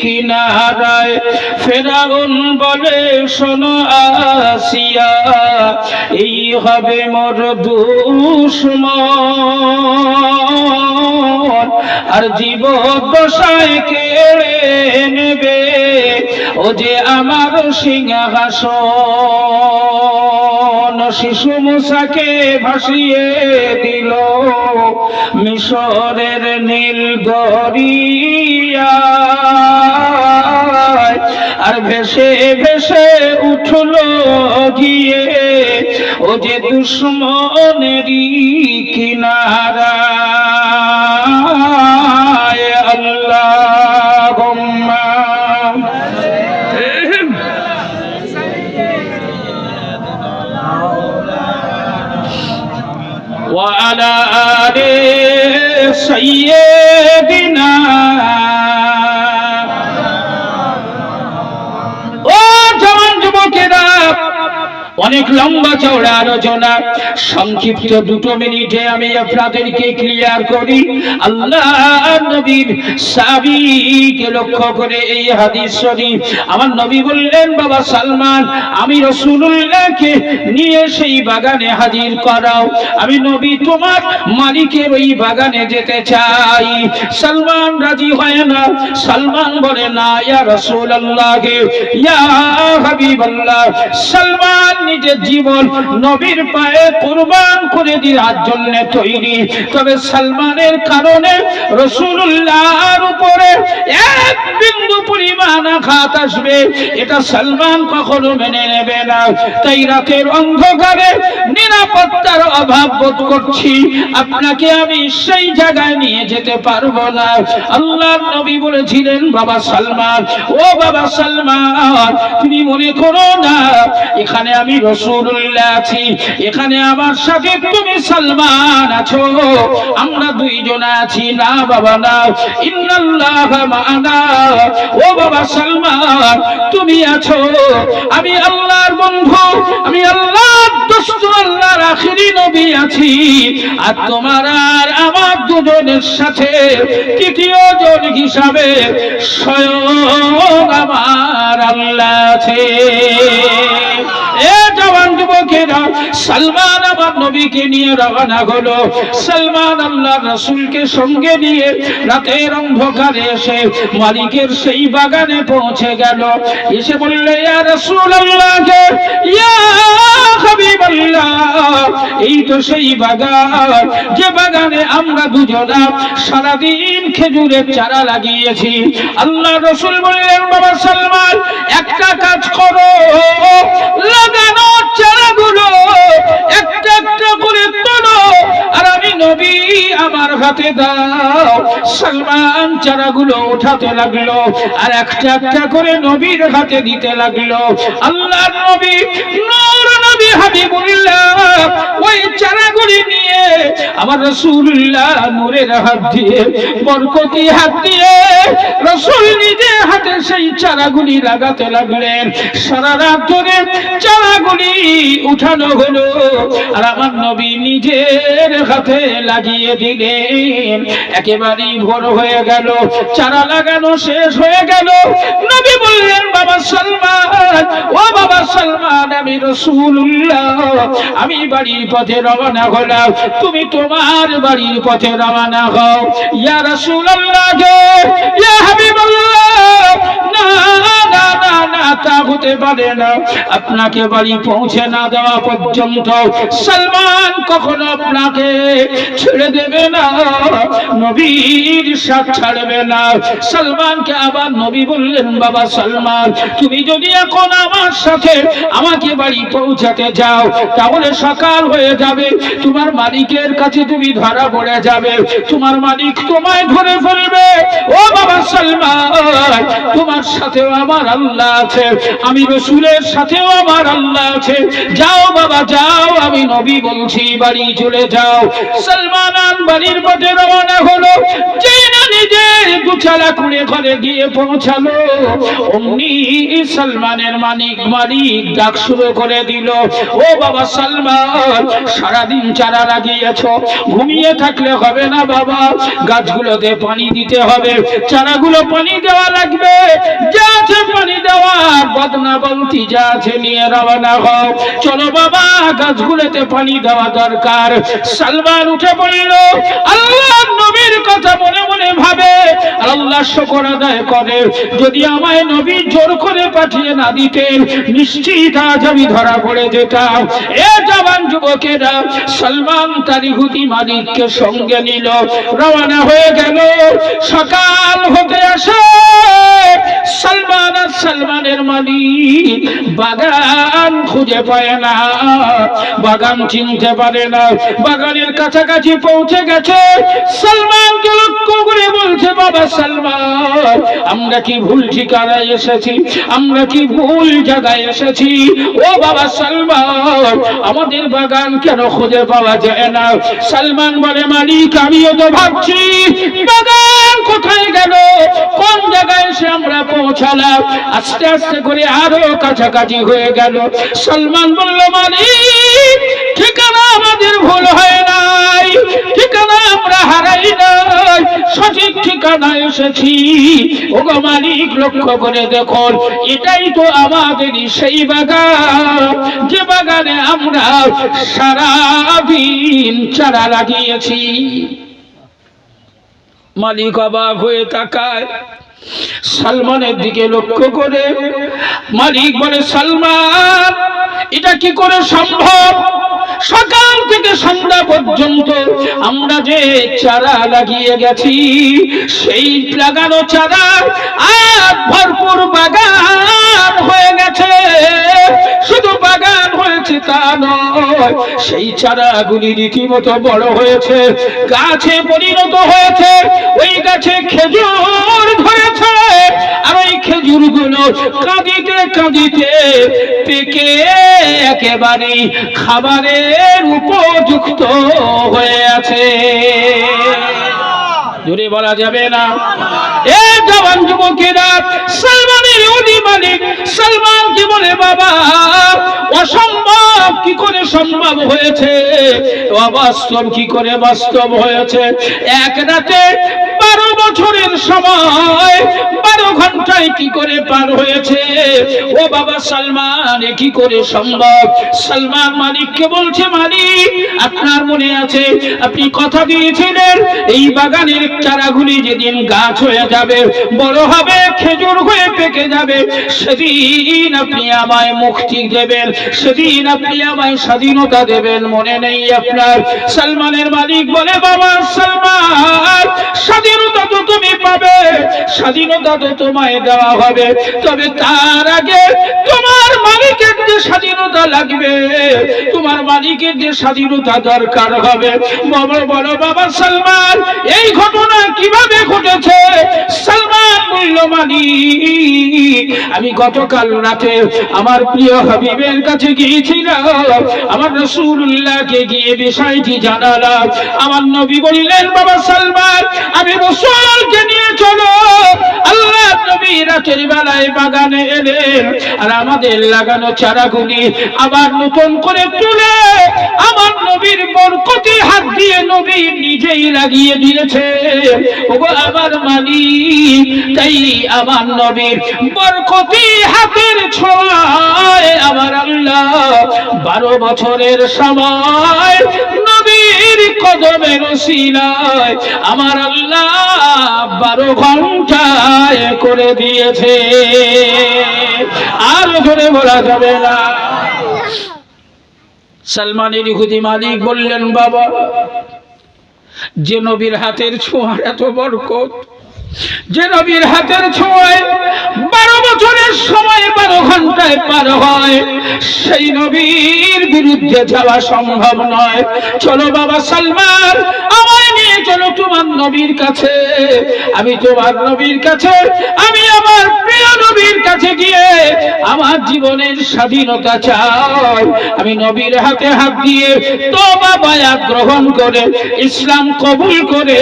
Speaker 1: কিনারায়। ফেরাউন বলে শোনো আসিয়া, এই হবে মোর দুশ্মন, আর জীবদ্দশায় কেড়ে নেবে ও যে আমার সিংহাসন। শিশু মুসাকে ভাসিয়ে দিল মিশরের নীল দরিয়া, আর ভেসে ভেসে উঠল গিয়ে ও যে দুশ্মনেরই কিনারায়। আল্লাহুম্মা ওয়া আলা আলি সাইয়্যিদিনা। ও জওয়ান যুবকেরা, অনেক লম্বা চওড়া আলোচনা, সংক্ষিপ্ত 2 মিনিটে আমি আপনাদেরকে ক্লিয়ার করি। আল্লাহ নবীর সাহাবীকে লক্ষ্য করে এই হাদিস শরীফ। আমার নবী বললেন, বাবা সালমান, আমি রাসূলুল্লাহকে নিয়ে সেই বাগানে হাজির করাও, আমি নবী তোমার মালিকের ওই বাগানে যেতে চাই। সালমান রাজি হয় না। সালমান বলে, না ইয়া রাসূলুল্লাহ, ইয়া হাবিবাল্লাহ। সালমান নিজের জীবন নবীর পায়ে কুরবান করে দেওয়ার জন্য তৈরি, তবে সালমানের কারণে রাসূলুল্লাহর উপরে এক বিন্দু পরিমাণ আঘাত আসবে, এটা সালমান কখনো মেনে নেবে না। তাই রাতের অন্ধকারে নিরাপত্তার অভাব বোধ করছি, আপনাকে আমি সেই জায়গায় নিয়ে যেতে পারবো না। আল্লাহর নবী বলেছিলেন, বাবা সালমান, ও বাবা সালমান, তুমি মনে করো না এখানে আমি রাসূলুল্লাহ আছি, এখানে আমার সাথে তুমি সালমান আছো, আমরা দুইজন আছি। না বাবা না, ইন্নাল্লাহা মা'ানা। ও বাবা সালমান, তুমি আছো, আমি আল্লাহর বন্ধু, আমি আল্লাহর দোস্ত, আল্লাহর আখিরি নবী আছি, আর তোমার আর আমার দুজনের সাথে তৃতীয় জন হিসাবে স্বয়ং আমার আল্লাহ আছে। এ জওয়ান যুবকেরা, সালমান আমার নবীকে নিয়ে রওনা হলো। সালমান আল্লাহর রাসূলকে সঙ্গে নিয়ে রাতের অন্ধকারে এসে মালিকের সেই বাগানে পৌঁছে গেল। এসে বললে, ইয়া রাসূলুল্লাহ, ইয়া হাবিবাল্লাহ, এই তো সেই বাগান যে বাগানে আমরা দুজনা সারাদিন খেজুরের চারা লাগিয়েছি। আল্লাহর রাসূল বললেন, বাবা সালমান, একটা কাজ করো, লাগানো চারাগুলো একটা একটা করে তোলো, আর আমি নবী আমার হাতে দাও। সালমান চারাগুলো উঠাতে লাগলো আর একটা একটা করে নবীর হাতে দিতে লাগলো। আল্লাহর নবী, নূর নবী হাবিবুল্লাহ ওই চারাগুলি নিয়ে আমার রাসূলুল্লাহ নূরের হাত দিয়ে বরকতি হাত দিয়ে রাসূল নিজে হাতে সেই চারাগুলি লাগাতে লাগলেন। সারা রাত ধরে চারাগুলি উঠানো হলো আর আমার নবী নিজের হাতে লাগিয়ে দিলেন। একেবারেই ভোর হয়ে গেল, চারা লাগানো শেষ হয়ে গেল। নবী বললেন, বাবা সালমান, ও বাবা সালমান, আমি রাসূলুল্লাহ আমি বাড়ির পথে রওনা হলাম, তুমি তোমার বাড়ির পথে রওনা হও। ইয়া রাসূলুল্লাহ গো, ইয়া হাবিবাল্লাহ, না না না না, তা হতে পারে না। আপনাকে বাড়ি পৌঁছে না দেওয়া পর্যন্ত সালমান কখনো আপনাকে ছেড়ে দেবে না, নবীর সাথ ছাড়বে না। সালমানকে আবার নবী বললেন, বাবা সালমান, তুমি যদি এখন আমার সাথে আমাকে বাড়ি পৌঁছাতে যাও তাহলে সকাল হয়ে যাবে, তোমার মালিকের কাছে তুমি ধরা পড়ে যাবে, তোমার মালিক তোমায় ধরে ফেলবে। ও বাবা সালমান, তোমার সাথেও আমার আল্লাহ আছে, আমি রাসূলের সাথেও আমার আল্লাহ আছে, যাও বাবা যাও, আমি নবী বলছি, বাড়ি চলে যাও। সালমান বাড়ির পথে রওনা হলো। যেই না নিজে গুছালা করে ঘরে গিয়ে পৌঁছালো, অমনি সালমানের মালিক ডাক শুরু করে দিল, ও বাবা সালমান, সারাদিন চারা লাগিয়েছ, ঘুমিয়ে থাকলে হবে না বাবা, গাছগুলোতে পানি দিতে হবে, চারাগুলো পানি দেওয়া লাগবে, যা আছে পানি দেওয়া, বদনা বলতি যা আছে নিয়ে রওনা হও। চলো বাবা, গাছগুলোতে পানি দেওয়া দরকার। সালমান উঠে পড়ল, আল্লাহর নবীর কথা মনে মনে ভাবে, আল্লাহ শুকর আদায় করে, যদি আমায় নবী জোর করে পাঠিয়ে না দিতেন নিশ্চিত আজ আমি ধরা পড়ে যেতাম। এ জওয়ান যুবকেরা, সালমান তার ইহুদি মালিককে সঙ্গে নিল, রওনা হয়ে গেল। সকাল হতে আসে, সালমান আর সালমানের মালিক বাগান খুঁজে পায় না, বাগান চিনতে পারে না। বাগানের কাছাকাছি পৌঁছে গেছে, সালমানকে লক্ষ্য করে বলছে, বাবা সালমান, আমরা কি ভুল ঠিকানায় এসেছি, আমরা কি ভুল জায়গায় এসেছি? ও বাবা সালমান, আমাদের বাগান কেন খুঁজে পাওয়া যায় না? সালমান বলে, মালিক আমিও তো ভাবছি বাগান কোথায় গেল, কোন জায়গায় এসে আমরা পৌঁছালাম। আস্তে আস্তে করে আরো কাছাকাছি হয়ে গেল। সালমান বলল, মালিক ঠিকানা আমাদের ভুল হয় নাই, ঠিকানা আমরা হারাই নাই, সঠিক ঠিকানা এসেছি। ওগো মালিক, লক্ষ্য করে দেখুন, এটাই তো আমাদের সেই বাগান যে বাগানে আমরা সারাদিন চারা লাগিয়েছি। মালিক অবাক হয়ে তাকায়, সালমানের দিকে লক্ষ্য করে। মালিক বলে, সালমান, এটা কি করে সম্ভব? সকাল থেকে সন্ধ্যা পর্যন্ত আমরা যে চারা লাগিয়ে গেছি, সেই লাগানো চারা আর ভরপুর বাগান হয়ে গেছে। শুধু বাগান হয়েছে তা নয়, সেই চারাগুলি রীতিমতো বড় হয়েছে, গাছে পরিণত হয়েছে, ওই গাছে খেজুর ধরেছে, আর ওই খেজুরগুলো কাঁদিতে কাঁদিতে পেকে একেবারে খাবারের উপযুক্ত হয়ে আছে। জোরে বলা যাবে না? এ জওয়ান যুবকেরা, সালমানের ইহুদি মালিক সালমান কি বলে, বাবা অসম্ভব কি করে সম্ভব হয়েছে, অবাস্তব কি করে বাস্তব হয়েছে। এক রাতে 12 বছরের সময় 12 ঘন্টায় কি করে পার হয়েছে? ও বাবা সালমান, কি করে সম্ভব? সালমান মালিককে বলছে, মালিক আপনার মনে আছে আপনি কথা দিয়েছিলেন এই বাগানের চারাগুলি যেদিন গাছ হয়ে যাবে, বড় হবে, খেজুর হয়ে পেকে যাবে, সেদিন আপনি আমায় মুক্তি দেবেন, সেদিন আপনি আমায় স্বাধীনতা দেবেন, মনে নেই আপনার? সালমানের মালিক বলে, বাবা সালমান, স্বাধীনতা তো তুমি পাবে, স্বাধীনতা তো তোমায় দেওয়া হবে, তবে তার আগে তোমার মালিকের যে স্বাধীনতা লাগবে, তোমার মালিকের যে স্বাধীনতা দরকার হবে। বলো বাবা সালমান, এই ঘটনা কিভাবে ঘটেছে? সালমান অমূল্য মালিক, আমি গতকাল রাতে আমার প্রিয় হাবিবের কাছে গিয়েছিলাম, আমার রাসূলুল্লাহকে গিয়ে বিষয়টি জানালাম। আমার নবী বললেন, বাবা সালমান, আমি রাসূলকে নিয়ে চলো। আল্লাহ নবী রাতের বেলায় বাগানে এলেন, আর আমাদের লাগানো চারাগুলি আবার নতুন করে তুলে আমার নবীর বরকতি হাত দিয়ে নবী নিজেই লাগিয়ে দিয়েছে। ওগো আমার মালিক, তাই আমার নবীর বরকতি হাতের ছোঁয়ায় আমার আল্লাহ 12 বছরের সময় নবীর কদমের ওসিলায় আমার আল্লাহ 12 ঘন্টায় করে দিয়েছে। আর জোরে বলা যাবে না। সালমানের ইহুদি মালিক বললেন, বাবা, যে নবীর হাতের ছোঁয়ার এত বরকত, যে নবীর হাতের ছোঁয়ায় 12 বছরের সময় 12 ঘন্টায় পার হয়, সেই নবীর বিরুদ্ধে যাওয়া সম্ভব নয়। চলো বাবা সালমান, আমায় নিয়ে চলো তোমার নবীর কাছে। আমি তোমার নবীর কাছে, আমি আমার প্রিয় নবীর কাছে গিয়ে আমার জীবনের স্বাধীনতা চাই। আমি নবীর হাতে হাত দিয়ে তওবা বায়াত গ্রহণ করে ইসলাম কবুল করে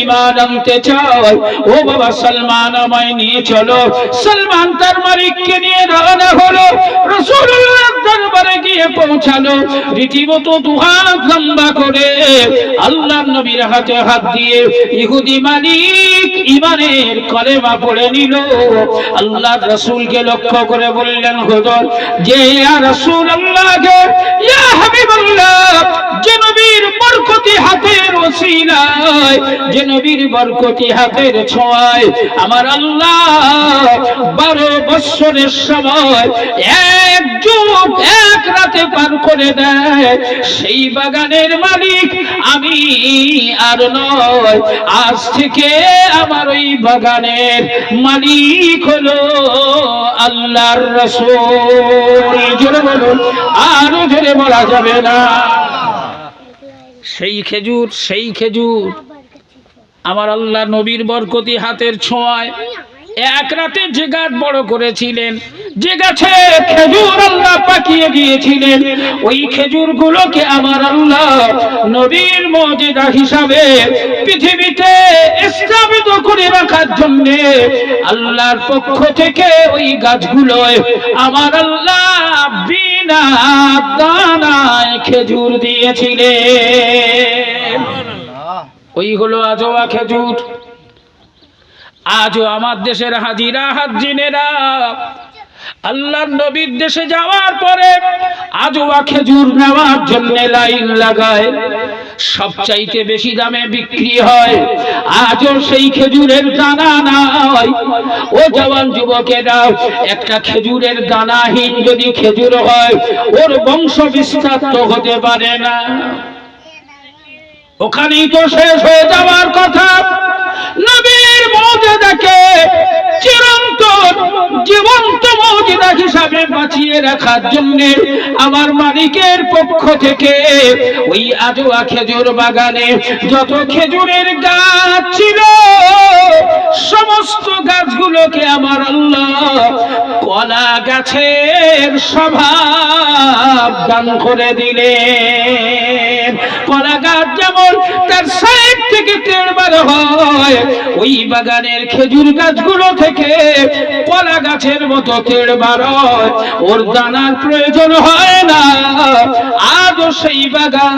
Speaker 1: ঈমান আনতে চাই। ও বাবা সালমান, আমায় নিয়ে চলো। সালমান তার মালিককে নিয়ে রওনা হলো। রাসূলুল্লাহর দরবারে গিয়ে পৌঁছালো, রীতিমতো দুহাত লম্বা করে আল্লাহর নবীর হাতে হাত দিয়ে ইহুদি মালিক ঈমানের কলেমা পড়ে নিল। আল্লাহর রাসূলকে লক্ষ্য করে বললেন, হুজুর, যে ইয়া রাসূলুল্লাহ, ইয়া হাবিবাল্লাহ, যে নবীর বরকতি হাতের ওসিলায়, যে নবীর বরকতি হাতের ছোঁয়ায় আমার আল্লাহ 12 বছরের সময় এক যুগ এক রাতে পার করে দেয়, সেই বাগানের মালিক আমি আর নয়। আজ থেকে আমার ওই বাগানের মালিক হলো আল্লাহর রাসূল। জোরে বলুন, আরো জোরে বলা যাবে না। সেই খেজুর আমার আল্লাহ নবীর বরকতি হাতের ছোঁয়ায় এক রাতে যে গাছ বড় করেছিলেন, যে গাছে খেজুর আল্লাহ পাকিয়ে দিয়েছিলেন, ওই খেজুর গুলোকে আমার আল্লাহ নবীর মুজিজা হিসাবে পৃথিবীতে স্থাপিত করে রাখার জন্য আল্লাহর পক্ষ থেকে ওই গাছগুলোয় আমার আল্লাহ বিনা দানায় খেজুর দিয়েছিলেন। ওই হলো আজোয়া খেজুর। আজও আমার দেশের হাজিরা হাজিনেরা আল্লাহর নবীর দেশে যাওয়ার পরে আজোয়া খেজুর নেওয়ার জন্য লাইন লাগায়, সবচাইতে বেশি দামে বিক্রি হয়। আজও সেই খেজুরের দানা নাই। ও জওয়ান যুবকেরা, একটা খেজুরের দানাহীন যদি খেজুর হয়, ওর বংশ বিস্তার তো হতে পারে না, ওখানেই তো শেষ হয়ে যাওয়ার কথা। নবীর মুজিজাকে চিরন্তন জীবন্ত মুজিজা হিসাবে বাঁচিয়ে রাখার জন্য আমার মালিকের পক্ষ থেকে ওই আজোয়া খেজুর বাগানে যত খেজুরের গাছ ছিল, সমস্ত গাছগুলোকে আমার আল্লাহ কলা গাছের স্বভাব দান করে দিলেন। কলা গাছ যেমন তার সাইড থেকে তেল বার হয়, ওই বাগানের খেজুর গাছগুলো থেকে কলা গাছের মতো তেল বার হয়, ওর দানার প্রয়োজন হয় না। আজও সেই বাগান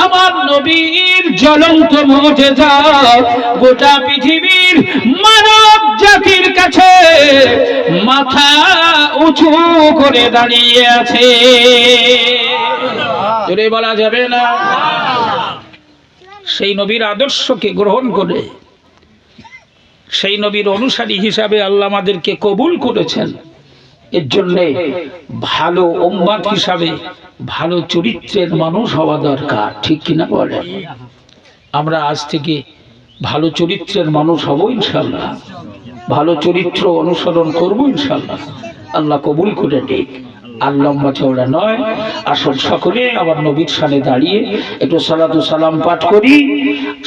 Speaker 1: আমার নবীর জ্বলন্ত মুজিজা গোটা পৃথিবীর মানব জাতির কাছে মাথা উঁচু করে দাঁড়িয়ে আছে। জোরে বলা যাবে না। সেই নবীর আদর্শকে গ্রহণ করে সেই নবীর অনুসারী হিসাবে আল্লাহ আমাদেরকে কবুল করেছেন। এর জন্যে ভালো উম্মত হিসাবে ভালো চরিত্রের মানুষ হওয়া দরকার, ঠিক কিনা বলেন? আমরা আজ থেকে ভালো চরিত্রের মানুষ হব ইনশাআল্লাহ, ভালো চরিত্র অনুসরণ করব ইনশাআল্লাহ। আল্লাহ কবুল করে নিক। আর লম্বা চওড়া নয়, আসল সকলে আবার নবীর সামনে দাঁড়িয়ে একটু সালাতু সালাম পাঠ করি।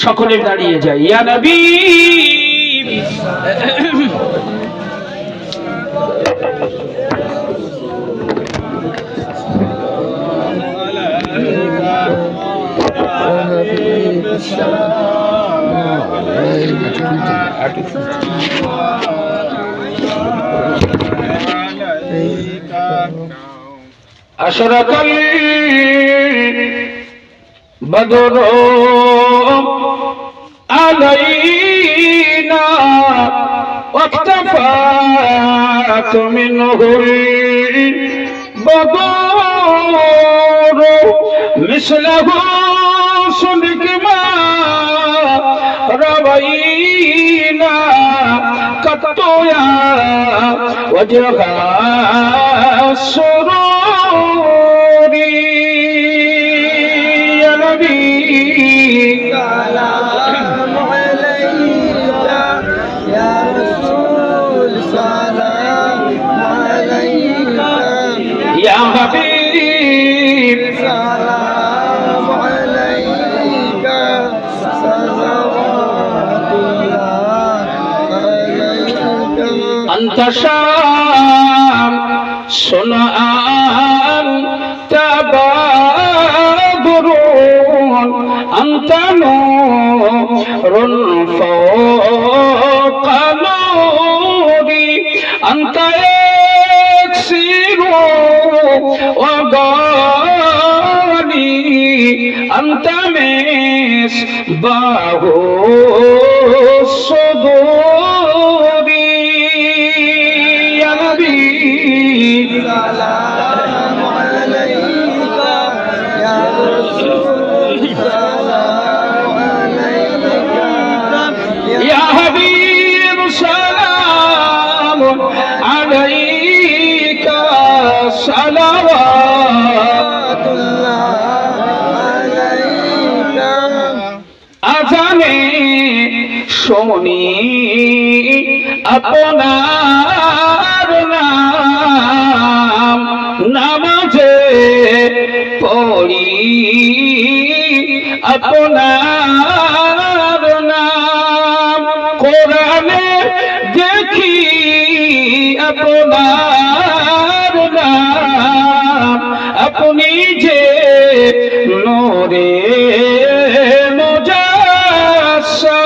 Speaker 1: সকলে দাঁড়িয়ে যাই। ইয়া নবী أشرق البدر علينا واختفت منه البدور مثله صدق ما روينا قط يا وجه السرور يا نبي
Speaker 2: سلام عليك يا رسول سلام عليك
Speaker 1: يا حبيب
Speaker 2: سلام عليك صلوات الله عليك
Speaker 1: أنت شمس أنت بدر أنت نور فوق نوري أنت يكسر وغالي أنت مصباح الصدور يا نبي
Speaker 2: سلام عليك يا رسول سلام عليك
Speaker 1: يا حبيب سلام عليك صلوات
Speaker 2: الله عليك
Speaker 1: আজানে শুনি আপনার নাম নামাজে পড়ি আপনার নাম কোরআনে দেখি আপনার নাম আপনি যে নূরে মুজাসসাম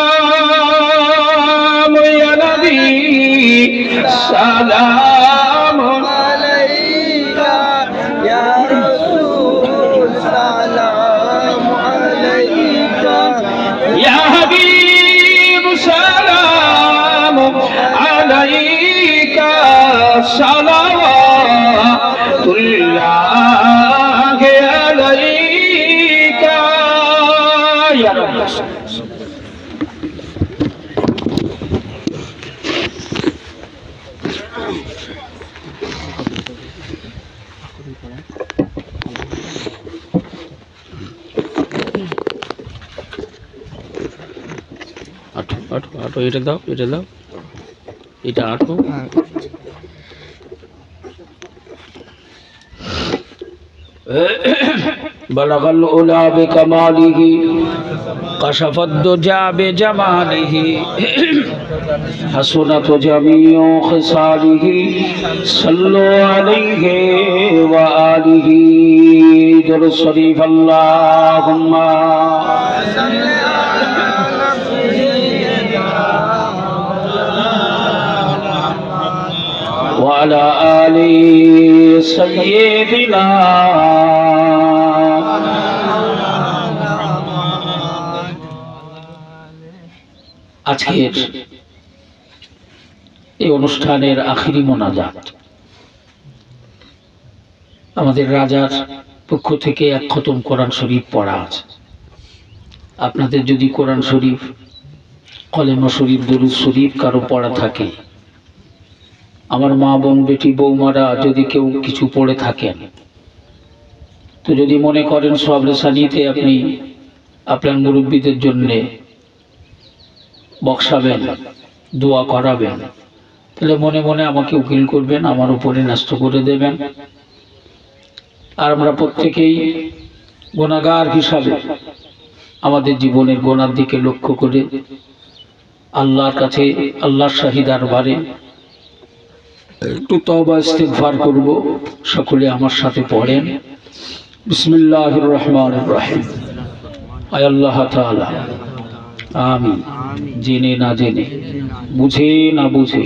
Speaker 1: ইয়া নবী সালাম
Speaker 2: عليك يا رسول سلام عليك
Speaker 1: يا حبيب سلام عليك صلوات الله عليك يا رب আটো এটা দাও এটা আটো بلغ العلا بكماله كشف الدجى بجماله حسنت جميع خصاله صلوا عليه وآله درود شريف اللهم وعلى آل سيدنا আজকের এই অনুষ্ঠানের আখিরি মোনাজাত আমাদের রাজার পক্ষ থেকে এক খতম কোরআন শরীফ পড়া আছে। আপনাদের যদি কোরআন শরীফ, কলেমা শরীফ, দরুদ শরীফ কারো পড়া থাকে, আমার মা বোন বেটি বৌমারা যদি কেউ কিছু পড়ে থাকেন, তো যদি মনে করেন সব রেসানিতে আপনি আপনার মুরব্বীদের জন্যে বক্সাবেন, দোয়া করাবেন, তাহলে মনে মনে আমাকে উকিল করবেন, আমার উপরে ন্যস্ত করে দেবেন। আর আমরা প্রত্যেকেই গুনাহগার হিসাবে আমাদের জীবনের গোনার দিকে লক্ষ্য করে আল্লাহর কাছে, আল্লাহর শাহী দরবারে একটু তওবা ইস্তিগফার করব। সকলে আমার সাথে পড়েন, বিসমিল্লাহির রহমানির রহিম। আয় আল্লাহ তাআলা, আমি জেনে না জেনে, বুঝে না বুঝে,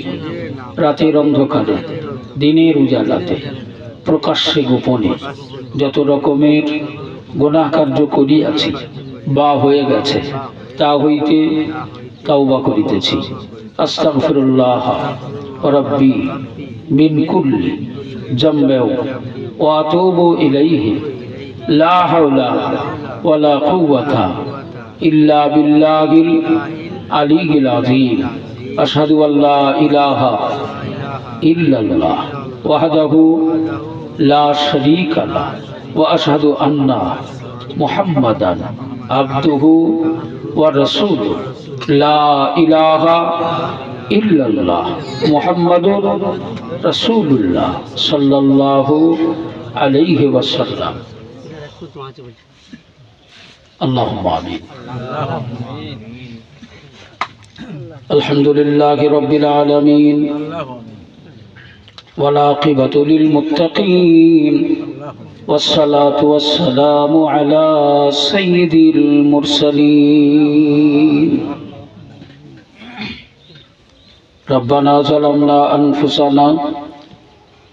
Speaker 1: রাতের অন্ধকারে, দিনের উজালাতে, প্রকাশ্যে গোপনে যত রকমের গুনাহ কার্য করিয়াছি বা হয়ে গেছে, তা হইতে তাওবা করিতেছি। আস্তাগফিরুল্লাহ রাব্বি মিন কুল্লি যামবিন ওয়া আতুবু ইলাইহি লা হাওলা ওয়ালা কুওয়াতা ইল্লা বিল্লাহিল আলিয়্যিল আযীম। আশহাদু আল্লা ইলাহা ইল্লাল্লাহ ওয়াহদাহু লা শারীকা লাহু ওয়া আশহাদু আন্না মুহাম্মাদান আবদুহু ওয়া রাসূলুহু লা ইলাহা ইল্লাল্লাহ মুহাম্মাদুর রাসূলুল্লাহ সাল্লাল্লাহু আলাইহি ওয়াসাল্লাম। আল্লাহুম্মা আমিন। আলহামদুলিল্লাহি রাব্বিল আলামিন ওয়াল আকিবাতু লিল মুত্তাকিন ওয়াসসালাতু ওয়াসসালামু আলা সাইয়্যিদিল মুরসালিন। ربنا ظلمنا أنفسنا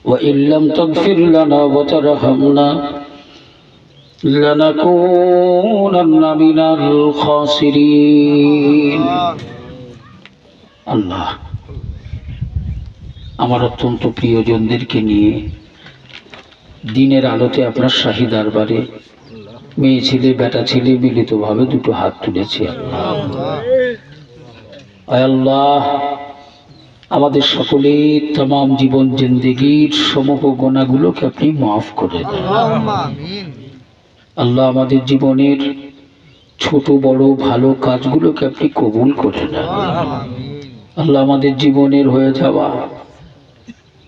Speaker 1: وإن لم تغفر لنا وترحمنا لنكونن من الخاسرين। আল্লাহ, আমার অত্যন্ত প্রিয়জনদেরকে নিয়ে দিনের আলোতে আপনার শাহী দরবারে মেয়ে ছেলে বেটা ছেলে মিলিতভাবে দুটো হাত তুলেছি। আয় আল্লাহ, আমাদের সকলের तमाम জীবন জিন্দেগীর সমূহ গুনাহগুলোকে আপনি মাফ করে দেন। আল্লাহ, আমাদের জীবনের ছোট বড় ভালো কাজগুলোকে আপনি কবুল করে নেন। আল্লাহ, আমাদের জীবনের হয়ে যাওয়া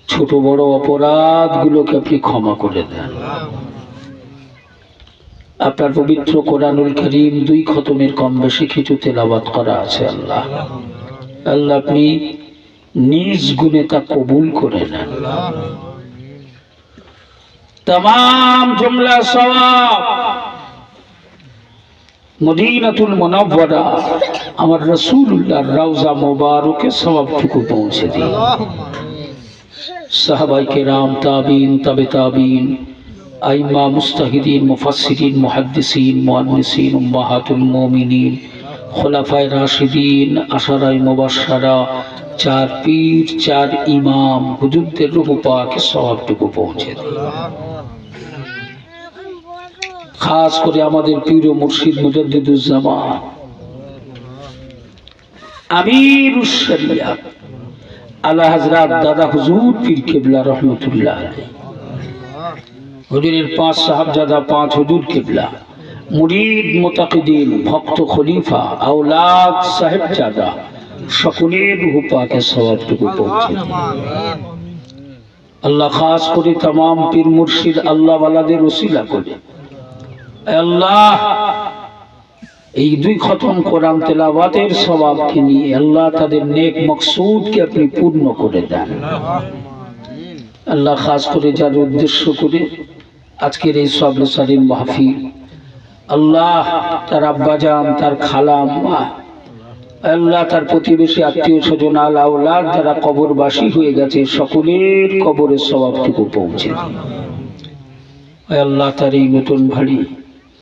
Speaker 1: ছোট বড় অপরাধগুলোকে আপনি ক্ষমা করে দেন। আপনার পবিত্র কোরআনুল কারীম 2 খতমের কম বেশি কিছু তেলাওয়াত করা আছে। আল্লাহ, আপনি নিজ গুণে তা কবুল করে নেন। तमाम जुमला सवाब मदीनातुल मुनव्वरा আমার রাসূলুল্লাহর রওজা মুবারকে সওয়াবটুকু পৌঁছে দিন। সাহাবায়ে কেরাম, তাবিঈন, তাবে তাবিঈন, আইম্মা, মুস্তাহিদিন, মুফাসসিরিন, মুহাদ্দিসিন, মুহান্নিসিন, উম্মাহাতুল মুমিনিন, খুলাফায়ে রাশিদিন, আশারায়ে মুবাশশারা, 4 পীর, 4 ইমাম হুজুরদের রূহ পাকে সওয়াবটুকু পৌঁছে দিন। খাস করে আমাদের পীর ও মুর্শিদ মুজাদ্দিদুজ জামান আমিরুশ শরিয়াত আলা হযরত দাদা হুজুর পীর কিবলা রহমাতুল্লাহ আলাইহি, হুজুরের 5 সাহাবজাদা, 5 হুজুর কিবলা, মুরিদ মুতাকিদিন, ভক্ত খলিফা, আওলাদ সাহেবজাদা, সকলের রূহ পাকে সওয়াবটুকু পৌঁছে দিন। আল্লাহ, খাস করে तमाम পীর মুর্শিদ আল্লাহ ওয়ালাদের ওসিলা করে আল্লাহ এই 2 খতম কোরআন তেলাওয়াতের সওয়াবকে নিয়ে আল্লাহ তাদের নেক মকসুদকে আপনি পূর্ণ করে দেন। আল্লাহ, খাস করে যার উদ্দেশ্য করে আজকের এই সবলে সালিম মাহফিল, আল্লাহ তার আব্বাজান, তার খালাম্মা, আল্লাহ তার প্রতিবেশী, আত্মীয় স্বজন, আল আওলাদ যারা কবরবাসী হয়ে গেছে, সকলের কবরের সওয়াবটুকু পৌঁছে দিন। আল্লাহ, তার এই নতুন বাড়ি